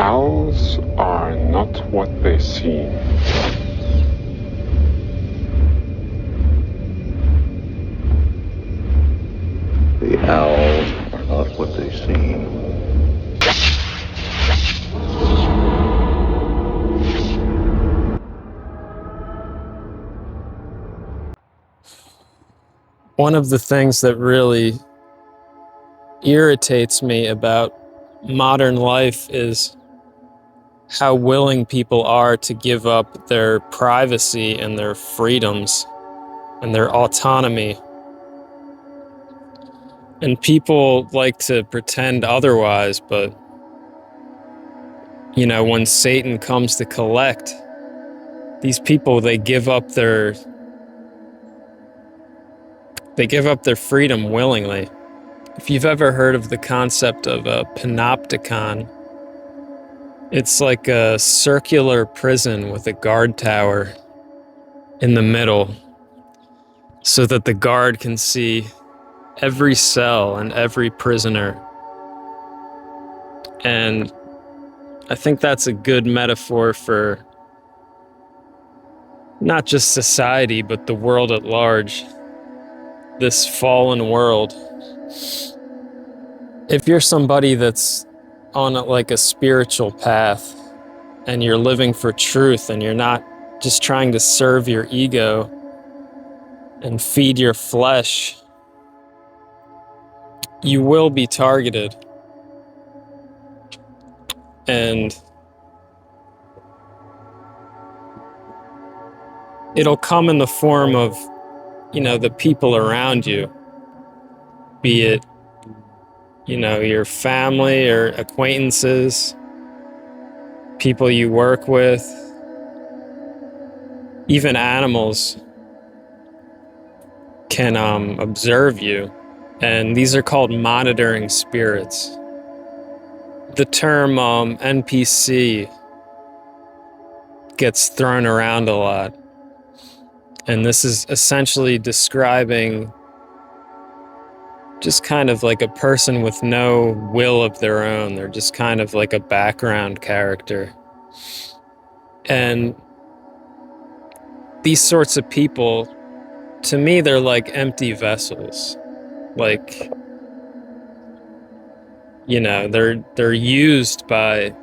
Owls are not what they seem. The owls are not what they seem. One of the things that really irritates me about modern life is how willing people are to give up their privacy and their freedoms and their autonomy. And people like to pretend otherwise, but when Satan comes to collect, these people, they give up their freedom willingly. If you've ever heard of the concept of a panopticon, it's like a circular prison with a guard tower in the middle so that the guard can see every cell and every prisoner. And I think that's a good metaphor for not just society, but the world at large. This fallen world. If you're somebody that's on a spiritual path and you're living for truth and you're not just trying to serve your ego and feed your flesh, you will be targeted. And it'll come in the form of, the people around you, be it, your family or acquaintances, people you work with, even animals can observe you. And these are called monitoring spirits. The term NPC gets thrown around a lot. And this is essentially describing just kind of like a person with no will of their own. They're just kind of like a background character. And these sorts of people, to me, they're like empty vessels. Like, they're used by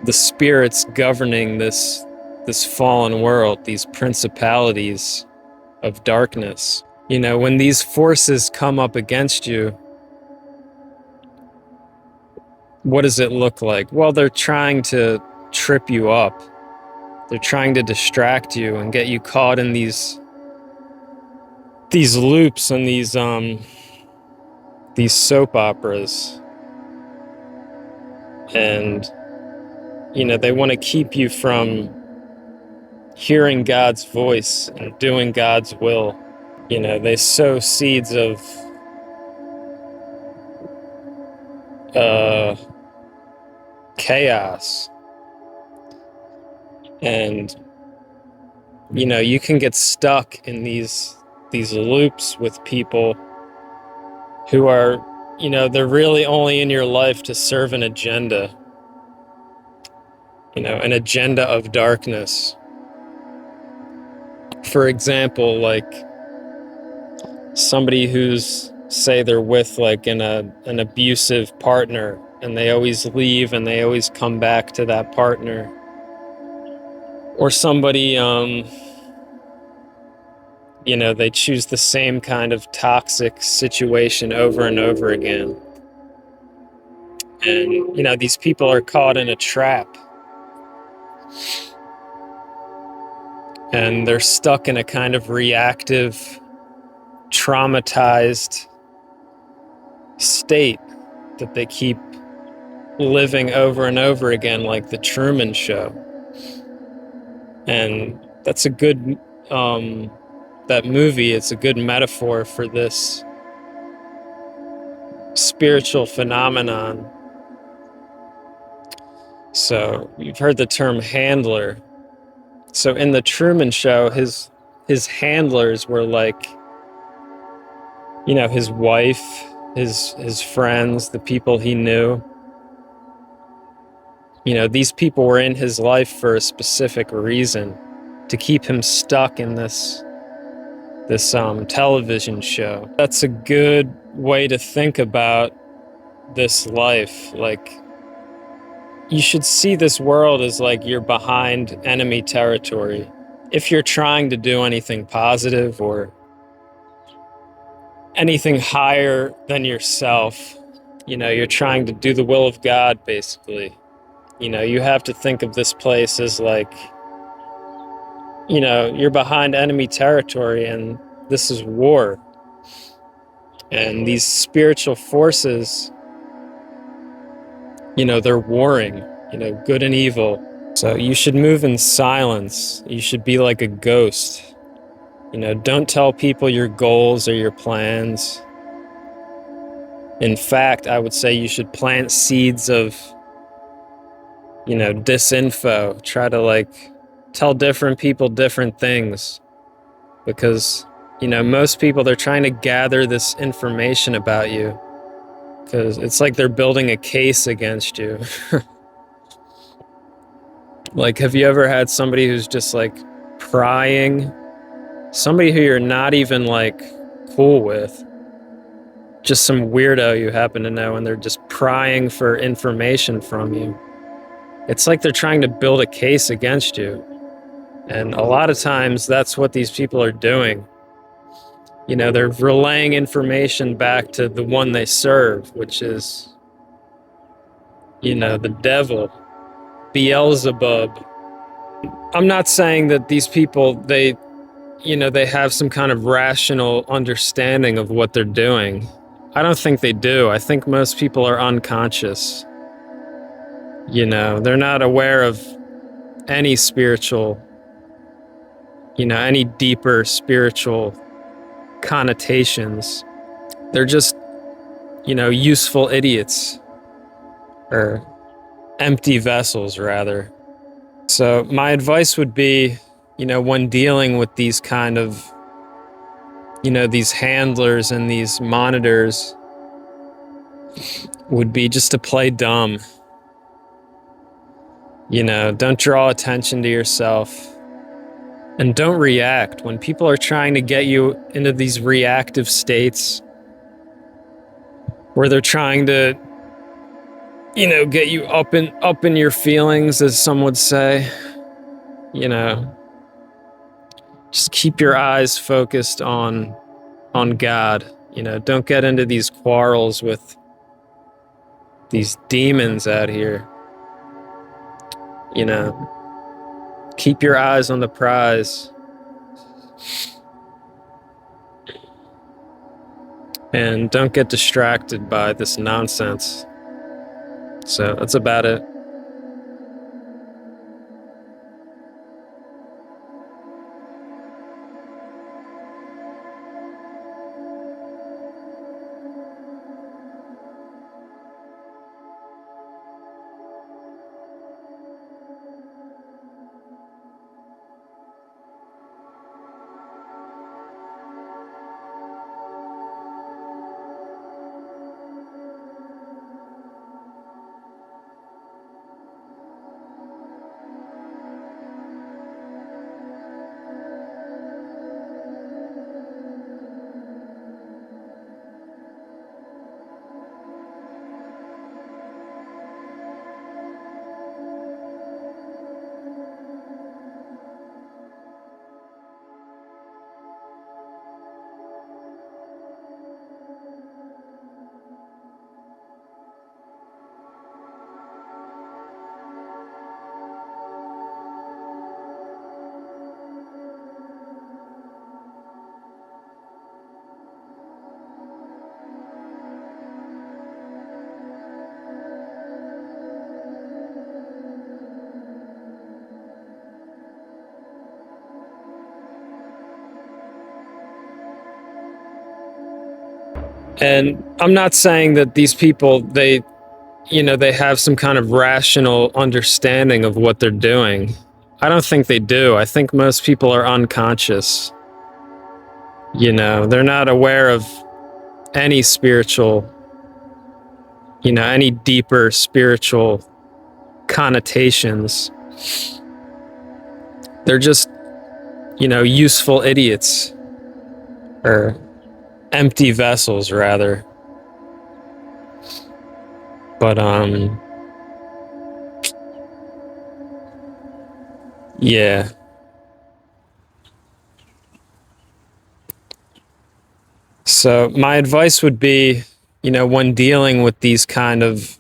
the spirits governing this fallen world, these principalities of darkness. When these forces come up against you, what does it look like? Well, they're trying to trip you up. They're trying to distract you and get you caught in these loops and these soap operas. And they want to keep you from hearing God's voice and doing God's will. They sow seeds of chaos. And you can get stuck in these loops with people who are, they're really only in your life to serve an agenda. An agenda of darkness. For example, like somebody who's, say they're with like an abusive partner, and they always leave and they always come back to that partner. Or somebody, they choose the same kind of toxic situation over and over again. And, these people are caught in a trap. And they're stuck in a kind of reactive, traumatized state that they keep living over and over again, like the Truman Show. And that's a good, that movie, it's a good metaphor for this spiritual phenomenon. So you've heard the term handler. So in the Truman Show, his handlers were like, his wife, his friends, the people he knew. You know, these people were in his life for a specific reason, to keep him stuck in this television show. That's a good way to think about this life. Like, you should see this world as like you're behind enemy territory. If you're trying to do anything positive or anything higher than yourself, you know, you're trying to do the will of God, basically. You know, you have to think of this place as like, you know, you're behind enemy territory and this is war. And these spiritual forces, you know, they're warring, you know, good and evil. So you should move in silence. You should be like a ghost. You know, don't tell people your goals or your plans. In fact, I would say you should plant seeds of, you know, disinfo. Try to like tell different people different things. Because, you know, most people, they're trying to gather this information about you. Because it's like they're building a case against you. Like, have you ever had somebody who's just like prying? Somebody who you're not even like cool with. Just some weirdo you happen to know, and they're just prying for information from you. It's like they're trying to build a case against you. And a lot of times that's what these people are doing. You know, they're relaying information back to the one they serve, which is, you know, the devil, Beelzebub. I'm not saying that these people, they have some kind of rational understanding of what they're doing. I don't think they do. I think most people are unconscious. You know, they're not aware of any spiritual, you know, any deeper spiritual connotations. They're just, you know, useful idiots, or empty vessels, rather. So my advice would be, you know, when dealing with these kind of, you know, these handlers and these monitors, would be just to play dumb. You know, don't draw attention to yourself. And don't react. When people are trying to get you into these reactive states, where they're trying to, you know, get you up in your feelings, as some would say, you know, just keep your eyes focused on God. You know, don't get into these quarrels with these demons out here. You know, keep your eyes on the prize. And don't get distracted by this nonsense. So that's about it. And I'm not saying that these people, they have some kind of rational understanding of what they're doing. I don't think they do. I think most people are unconscious. You know, they're not aware of any spiritual, you know, any deeper spiritual connotations. They're just, useful idiots. Or empty vessels, rather. But, yeah. So my advice would be, when dealing with these kind of,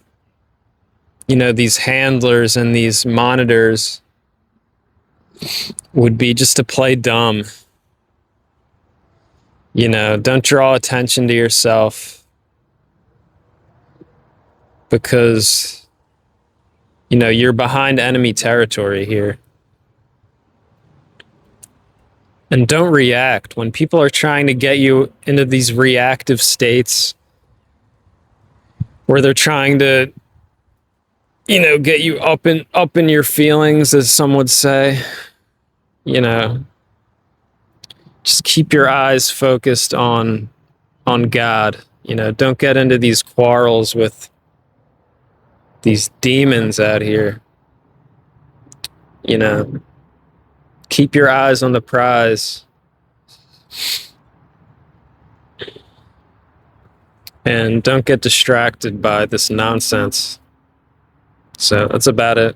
these handlers and these monitors, would be just to play dumb. Don't draw attention to yourself, because, you're behind enemy territory here. And don't react. When people are trying to get you into these reactive states where they're trying to, get you up in your feelings, as some would say, just keep your eyes focused on God. Don't get into these quarrels with these demons out here. Keep your eyes on the prize. And don't get distracted by this nonsense. So that's about it.